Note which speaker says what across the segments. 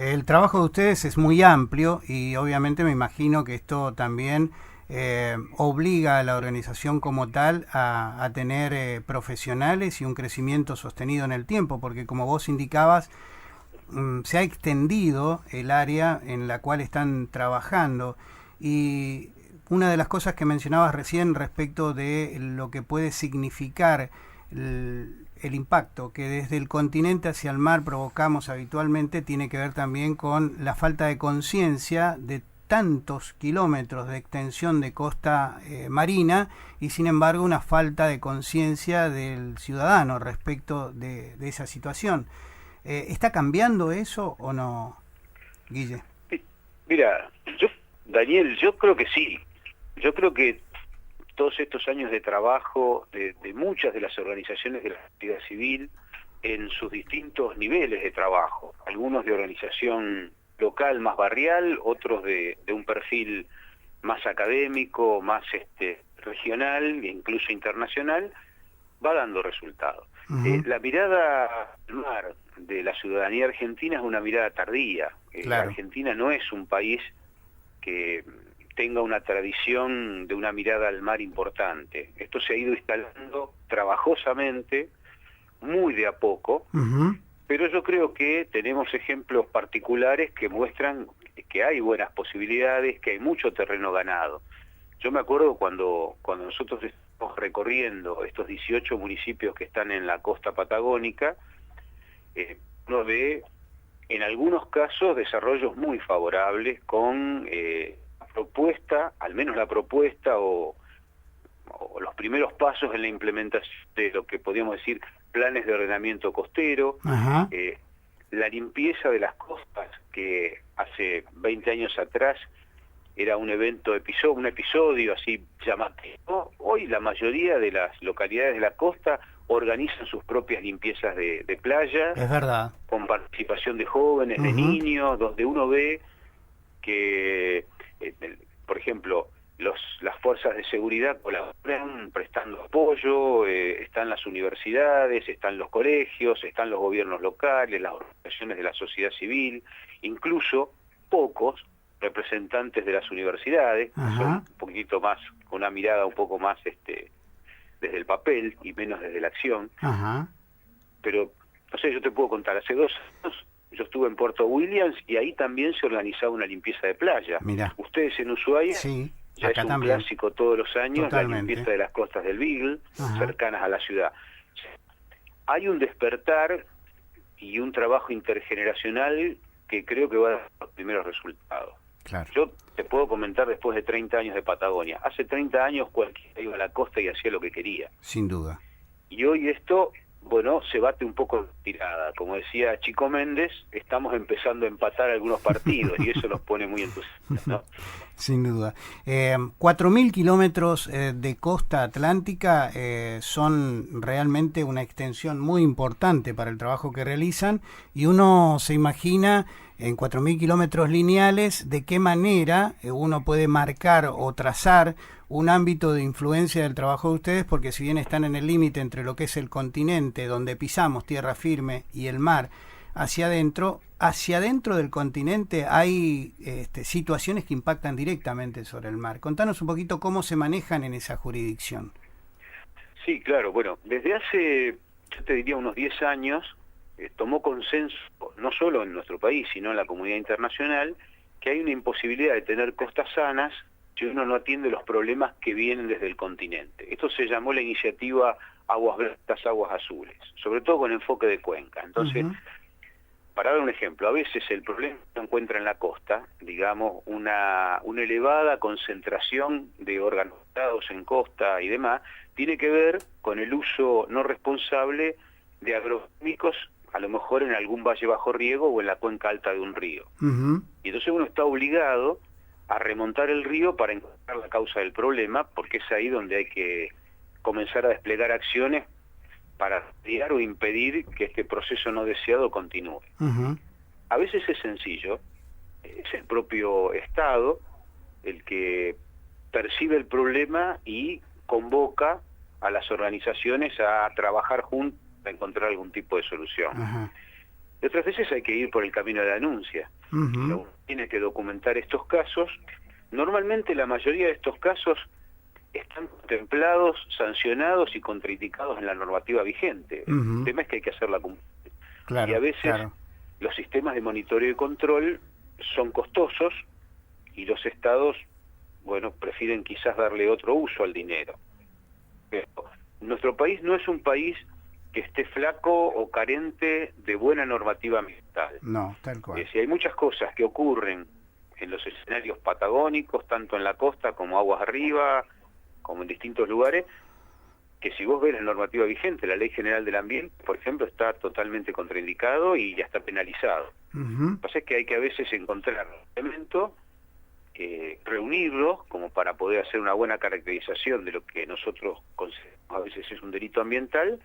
Speaker 1: El trabajo de ustedes es muy amplio y obviamente me imagino que esto también obliga a la organización como tal a tener profesionales y un crecimiento sostenido en el tiempo, porque como vos indicabas, se ha extendido el área en la cual están trabajando y una de las cosas que mencionabas recién respecto de lo que puede significar el impacto que desde el continente hacia el mar provocamos habitualmente tiene que ver también con la falta de conciencia de tantos kilómetros de extensión de costa marina y sin embargo una falta de conciencia del ciudadano respecto de esa situación. ¿Está cambiando eso o no, Guille?
Speaker 2: Mira, Daniel, yo creo que sí. Yo creo que todos estos años de trabajo de muchas de las organizaciones de la sociedad civil en sus distintos niveles de trabajo, algunos de organización local más barrial, otros de un perfil más académico, más regional e incluso internacional, va dando resultados. La mirada al mar de la ciudadanía argentina es una mirada tardía.
Speaker 1: Claro.
Speaker 2: Argentina no es un país que tenga una tradición de una mirada al mar importante. Esto se ha ido instalando trabajosamente, muy de a poco, pero yo creo que tenemos ejemplos particulares que muestran que hay buenas posibilidades, que hay mucho terreno ganado. Yo me acuerdo cuando nosotros estamos recorriendo estos 18 municipios que están en la costa patagónica, uno ve en algunos casos desarrollos muy favorables con propuesta, al menos la propuesta o los primeros pasos en la implementación de lo que podríamos decir planes de ordenamiento costero, la limpieza de las costas, que hace 20 años atrás era un un episodio así llamativo. Hoy la mayoría de las localidades de la costa organizan sus propias limpiezas de playa,
Speaker 1: es verdad,
Speaker 2: con participación de jóvenes, de niños, donde uno ve que, por ejemplo, las fuerzas de seguridad colaboran prestando apoyo, están las universidades, están los colegios, están los gobiernos locales, las organizaciones de la sociedad civil, incluso pocos representantes de las universidades, que son un poquito más, con una mirada un poco más desde el papel y menos desde la acción. Pero, no sé, yo te puedo contar, hace 2 años yo estuve en Puerto Williams y ahí también se organizaba una limpieza de playa.
Speaker 1: Mirá.
Speaker 2: Ustedes en Ushuaia,
Speaker 1: sí,
Speaker 2: ya
Speaker 1: acá
Speaker 2: es un
Speaker 1: también.
Speaker 2: clásico todos los años,
Speaker 1: Totalmente.
Speaker 2: la limpieza de las costas del Beagle, cercanas a la ciudad. Hay un despertar y un trabajo intergeneracional que creo que va a dar los primeros resultados.
Speaker 1: Claro.
Speaker 2: Yo te puedo comentar después de 30 años de Patagonia. Hace 30 años cualquiera iba a la costa y hacía lo que quería.
Speaker 1: Sin duda.
Speaker 2: Y hoy esto, bueno, se bate un poco de tirada. Como decía Chico Méndez, estamos empezando a empatar algunos partidos y eso nos pone muy entusiasmados, ¿no?
Speaker 1: Sin duda. 4.000 kilómetros de costa atlántica son realmente una extensión muy importante para el trabajo que realizan y uno se imagina en 4.000 kilómetros lineales de qué manera uno puede marcar o trazar un ámbito de influencia del trabajo de ustedes, porque si bien están en el límite entre lo que es el continente, donde pisamos tierra firme, y el mar, hacia adentro del continente hay situaciones que impactan directamente sobre el mar. Contanos un poquito cómo se manejan en esa jurisdicción.
Speaker 2: Sí, claro. Bueno, desde hace, yo te diría, unos 10 años, tomó consenso, no solo en nuestro país, sino en la comunidad internacional, que hay una imposibilidad de tener costas sanas si uno no atiende los problemas que vienen desde el continente. Esto se llamó la iniciativa Aguas Blancas, Aguas Azules, sobre todo con enfoque de cuenca. Entonces, para dar un ejemplo, a veces el problema se encuentra en la costa, digamos, una elevada concentración de organizados en costa y demás, tiene que ver con el uso no responsable de agroquímicos, a lo mejor en algún valle bajo riego o en la cuenca alta de un río. Y entonces uno está obligado a remontar el río para encontrar la causa del problema, porque es ahí donde hay que comenzar a desplegar acciones para retirar o impedir que este proceso no deseado continúe. A veces es sencillo, es el propio Estado el que percibe el problema y convoca a las organizaciones a trabajar juntos para encontrar algún tipo de solución. y otras veces hay que ir por el camino de la denuncia. Uno tiene que documentar estos casos. Normalmente la mayoría de estos casos están contemplados, sancionados y contraindicados en la normativa vigente. El tema es que hay que hacerla cumplir.
Speaker 1: Claro,
Speaker 2: y a veces los sistemas de monitoreo y control son costosos y los estados, bueno, prefieren quizás darle otro uso al dinero. Pero nuestro país no es un país que esté flaco o carente de buena normativa ambiental.
Speaker 1: No, tal cual.
Speaker 2: Si hay muchas cosas que ocurren en los escenarios patagónicos, tanto en la costa como aguas arriba, como en distintos lugares, que si vos ves la normativa vigente, la Ley General del Ambiente, por ejemplo, está totalmente contraindicado y ya está penalizado. Lo que pasa es que hay que a veces encontrar elementos, reunirlos como para poder hacer una buena caracterización de lo que nosotros consideramos a veces es un delito ambiental,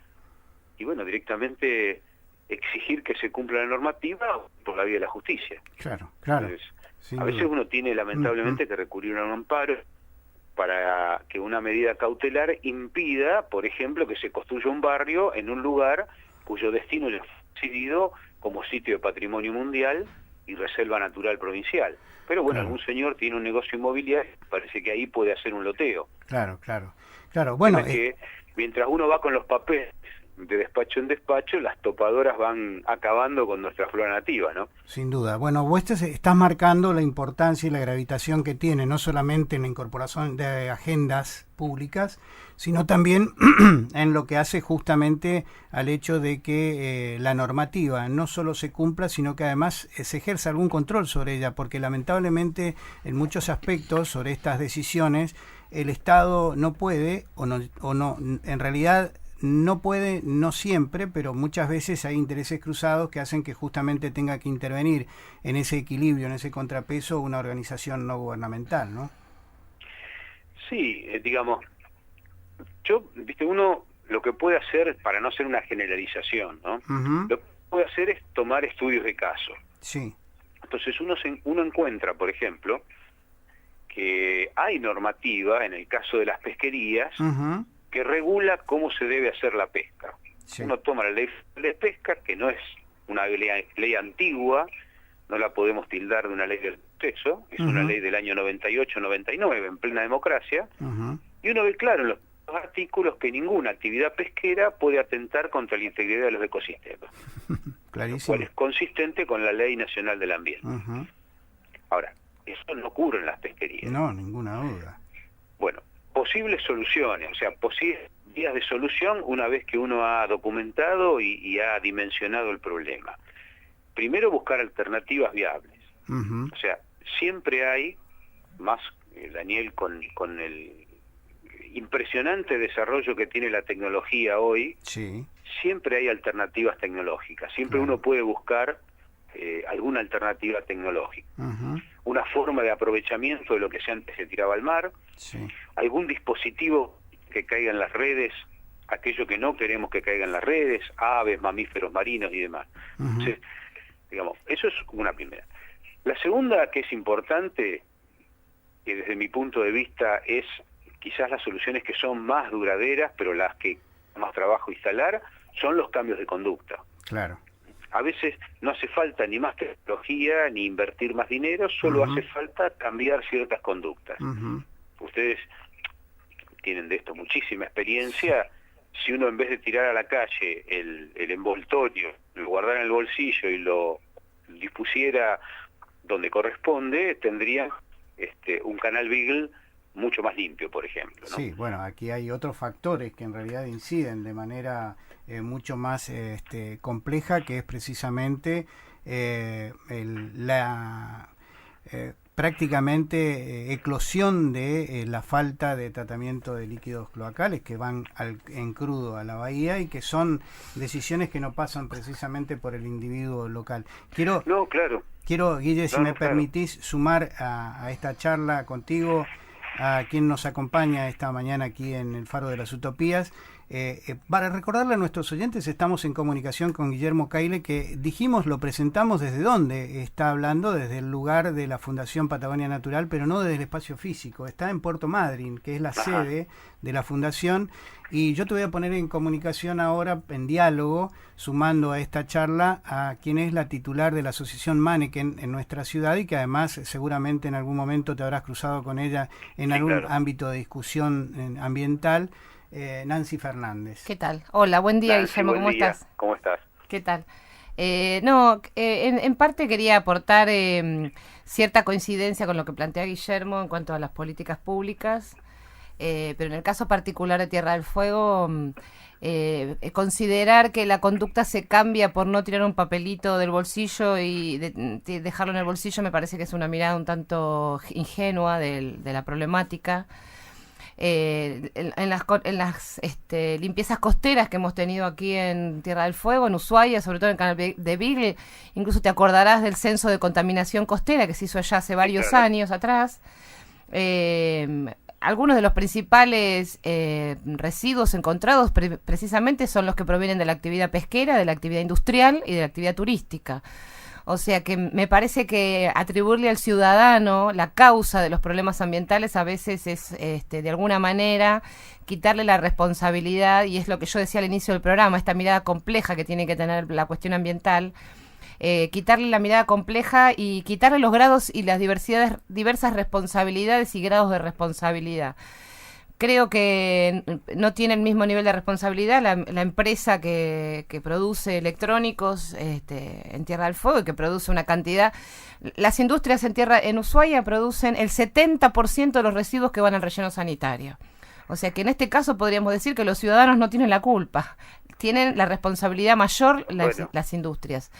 Speaker 2: y bueno, directamente exigir que se cumpla la normativa por la vía de la justicia.
Speaker 1: Claro.
Speaker 2: Entonces, a veces uno tiene lamentablemente que recurrir a un amparo para que una medida cautelar impida, por ejemplo, que se construya un barrio en un lugar cuyo destino ya fue decidido como sitio de patrimonio mundial y reserva natural provincial. Pero bueno, algún señor tiene un negocio inmobiliario, parece que ahí puede hacer un loteo.
Speaker 1: Claro. Bueno,
Speaker 2: que mientras uno va con los papeles de despacho en despacho, las topadoras van acabando con nuestra flora nativa, ¿no?
Speaker 1: Sin duda. Bueno, vos estás marcando la importancia y la gravitación que tiene, no solamente en la incorporación de agendas públicas, sino también en lo que hace justamente al hecho de que la normativa no solo se cumpla, sino que además se ejerza algún control sobre ella, porque lamentablemente en muchos aspectos sobre estas decisiones el Estado no puede, o no en realidad no puede, no siempre, pero muchas veces hay intereses cruzados que hacen que justamente tenga que intervenir en ese equilibrio, en ese contrapeso, una organización no gubernamental, ¿no?
Speaker 2: Sí, digamos, uno lo que puede hacer, para no hacer una generalización, ¿no? Lo que puede hacer es tomar estudios de caso.
Speaker 1: Sí.
Speaker 2: Entonces uno encuentra, por ejemplo, que hay normativa, en el caso de las pesquerías, que regula cómo se debe hacer la pesca. Sí. Uno toma la ley de pesca, que no es una ley antigua, no la podemos tildar de una ley del proceso, es una ley del año 98-99, en plena democracia, y uno ve claro en los artículos que ninguna actividad pesquera puede atentar contra la integridad de los ecosistemas.
Speaker 1: Clarísimo.
Speaker 2: Lo cual es consistente con la Ley Nacional del Ambiente. Ahora, eso no ocurre en las pesquerías.
Speaker 1: No, ninguna duda.
Speaker 2: Bueno, posibles soluciones, o sea, posibles vías de solución una vez que uno ha documentado y ha dimensionado el problema. Primero, buscar alternativas viables. O sea, siempre hay, más Daniel, con el impresionante desarrollo que tiene la tecnología hoy, siempre hay alternativas tecnológicas. Siempre uno puede buscar alguna alternativa tecnológica. Una forma de aprovechamiento de lo que antes se tiraba al mar, algún dispositivo que caiga en las redes, aquello que no queremos que caiga en las redes, aves, mamíferos marinos y demás. Entonces, digamos, eso es una primera. La segunda, que es importante, que desde mi punto de vista es quizás las soluciones que son más duraderas, pero las que más trabajo instalar, son los cambios de conducta.
Speaker 1: Claro.
Speaker 2: A veces no hace falta ni más tecnología, ni invertir más dinero, solo hace falta cambiar ciertas conductas. Ustedes tienen de esto muchísima experiencia. Si uno, en vez de tirar a la calle el envoltorio, lo guardara en el bolsillo y lo dispusiera donde corresponde, tendría un canal Beagle mucho más limpio, por ejemplo, ¿no? Sí,
Speaker 1: bueno, aquí hay otros factores que en realidad inciden de manera mucho más compleja, que es precisamente la prácticamente eclosión de la falta de tratamiento de líquidos cloacales que van en crudo a la bahía, y que son decisiones que no pasan precisamente por el individuo local. Quiero, Guille, si me permitís sumar a esta charla contigo a quien nos acompaña esta mañana aquí en el Faro de las Utopías. Para recordarle a nuestros oyentes, estamos en comunicación con Guillermo Caile, que lo presentamos desde donde está hablando, desde el lugar de la Fundación Patagonia Natural, pero no desde el espacio físico. Está en Puerto Madryn, que es la sede de la Fundación. Y yo te voy a poner en comunicación ahora, en diálogo, sumando a esta charla, a quien es la titular de la Asociación Manneken en nuestra ciudad y que además seguramente en algún momento te habrás cruzado con ella en algún ámbito de discusión ambiental, Nancy Fernández.
Speaker 3: ¿Qué tal? Hola, buen día,
Speaker 2: Nancy,
Speaker 3: Guillermo, ¿cómo estás?
Speaker 2: ¿Cómo estás?
Speaker 3: ¿Qué tal? En parte quería aportar cierta coincidencia con lo que plantea Guillermo en cuanto a las políticas públicas, pero en el caso particular de Tierra del Fuego, considerar que la conducta se cambia por no tirar un papelito del bolsillo y dejarlo en el bolsillo me parece que es una mirada un tanto ingenua de la problemática. En las limpiezas costeras que hemos tenido aquí en Tierra del Fuego, en Ushuaia, sobre todo en el canal de Beagle, incluso te acordarás del censo de contaminación costera que se hizo allá hace varios años atrás. Algunos de los principales residuos encontrados precisamente son los que provienen de la actividad pesquera, de la actividad industrial y de la actividad turística. O sea que me parece que atribuirle al ciudadano la causa de los problemas ambientales a veces es, de alguna manera, quitarle la responsabilidad, y es lo que yo decía al inicio del programa, esta mirada compleja que tiene que tener la cuestión ambiental, quitarle la mirada compleja y quitarle los grados y las diversas responsabilidades y grados de responsabilidad. Creo que no tiene el mismo nivel de responsabilidad la empresa que produce electrónicos en Tierra del Fuego y que produce una cantidad. Las industrias en Ushuaia producen el 70% de los residuos que van al relleno sanitario. O sea que en este caso podríamos decir que los ciudadanos no tienen la culpa, tienen la responsabilidad mayor las industrias.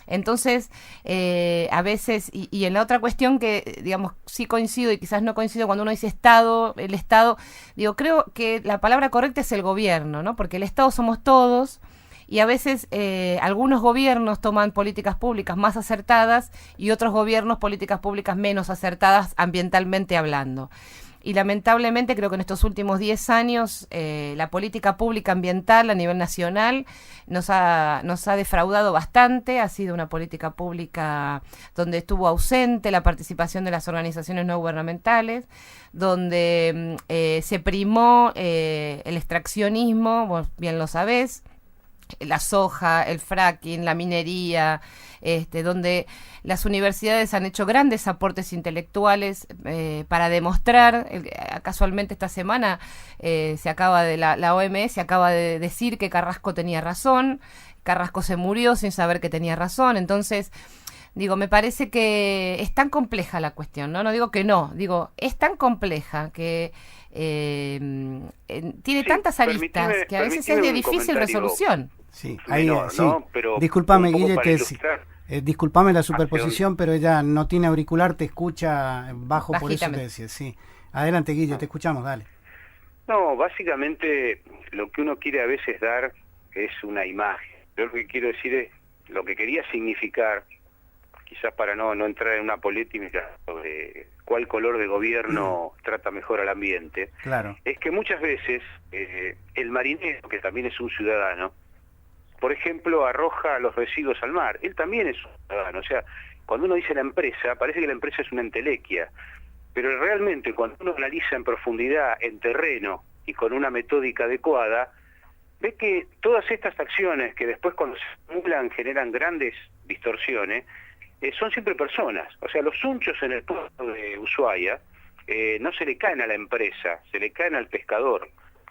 Speaker 3: Entonces, a veces, y en la otra cuestión que, digamos, sí coincido y quizás no coincido cuando uno dice Estado, el Estado, digo, creo que la palabra correcta es el gobierno, ¿no? Porque el Estado somos todos y a veces algunos gobiernos toman políticas públicas más acertadas y otros gobiernos políticas públicas menos acertadas ambientalmente hablando. Y lamentablemente creo que en estos últimos 10 años la política pública ambiental a nivel nacional nos ha defraudado bastante. Ha sido una política pública donde estuvo ausente la participación de las organizaciones no gubernamentales, donde se primó el extraccionismo, vos bien lo sabés, la soja, el fracking, la minería, donde las universidades han hecho grandes aportes intelectuales para demostrar, casualmente esta semana se acaba de la OMS acaba de decir que Carrasco tenía razón, Carrasco se murió sin saber que tenía razón. Entonces, digo, me parece que es tan compleja la cuestión, no digo que no, digo, es tan compleja que tiene tantas aristas que a veces es de difícil resolución.
Speaker 1: Sí, ahí, sí. ¿No? Pero discúlpame, Guille, discúlpame la superposición, pero ella no tiene auricular, te escucha bajo, por eso te decía, sí. Adelante, Guille, te escuchamos, dale.
Speaker 2: No, básicamente lo que uno quiere a veces dar es una imagen. Yo lo que quiero decir es, lo que quería significar, quizás para no entrar en una polémica sobre cuál color de gobierno trata mejor al ambiente,
Speaker 1: claro,
Speaker 2: es que muchas veces el marinero, que también es un ciudadano, por ejemplo, arroja los residuos al mar. Él también es un ciudadano. O sea, cuando uno dice la empresa, parece que la empresa es una entelequia. Pero realmente, cuando uno analiza en profundidad, en terreno y con una metódica adecuada, ve que todas estas acciones que después cuando se acumulan generan grandes distorsiones, son siempre personas. O sea, los sunchos en el puerto de Ushuaia no se le caen a la empresa, se le caen al pescador.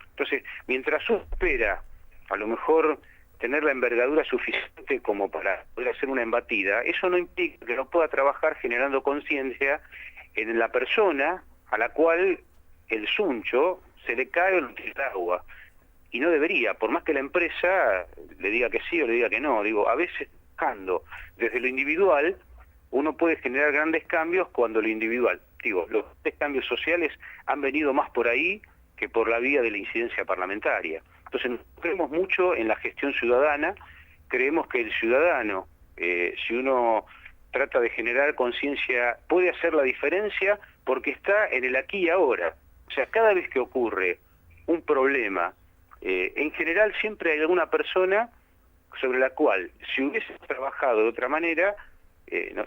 Speaker 2: Entonces, mientras uno espera, a lo mejor tener la envergadura suficiente como para poder hacer una embatida, eso no implica que no pueda trabajar generando conciencia en la persona a la cual el suncho se le cae o le tira el agua. Y no debería, por más que la empresa le diga que sí o le diga que no. Digo, a veces trabajando desde lo individual, uno puede generar grandes cambios cuando lo individual. Digo, los grandes cambios sociales han venido más por ahí que por la vía de la incidencia parlamentaria. Entonces, no creemos mucho en la gestión ciudadana, creemos que el ciudadano, si uno trata de generar conciencia, puede hacer la diferencia porque está en el aquí y ahora. O sea, cada vez que ocurre un problema, en general siempre hay alguna persona sobre la cual, si hubiese trabajado de otra manera,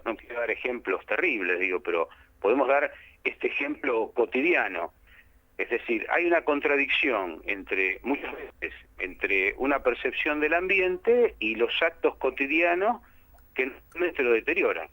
Speaker 2: no quiero dar ejemplos terribles, digo, pero podemos dar este ejemplo cotidiano. Es decir, hay una contradicción muchas veces entre una percepción del ambiente y los actos cotidianos que normalmente lo deterioran.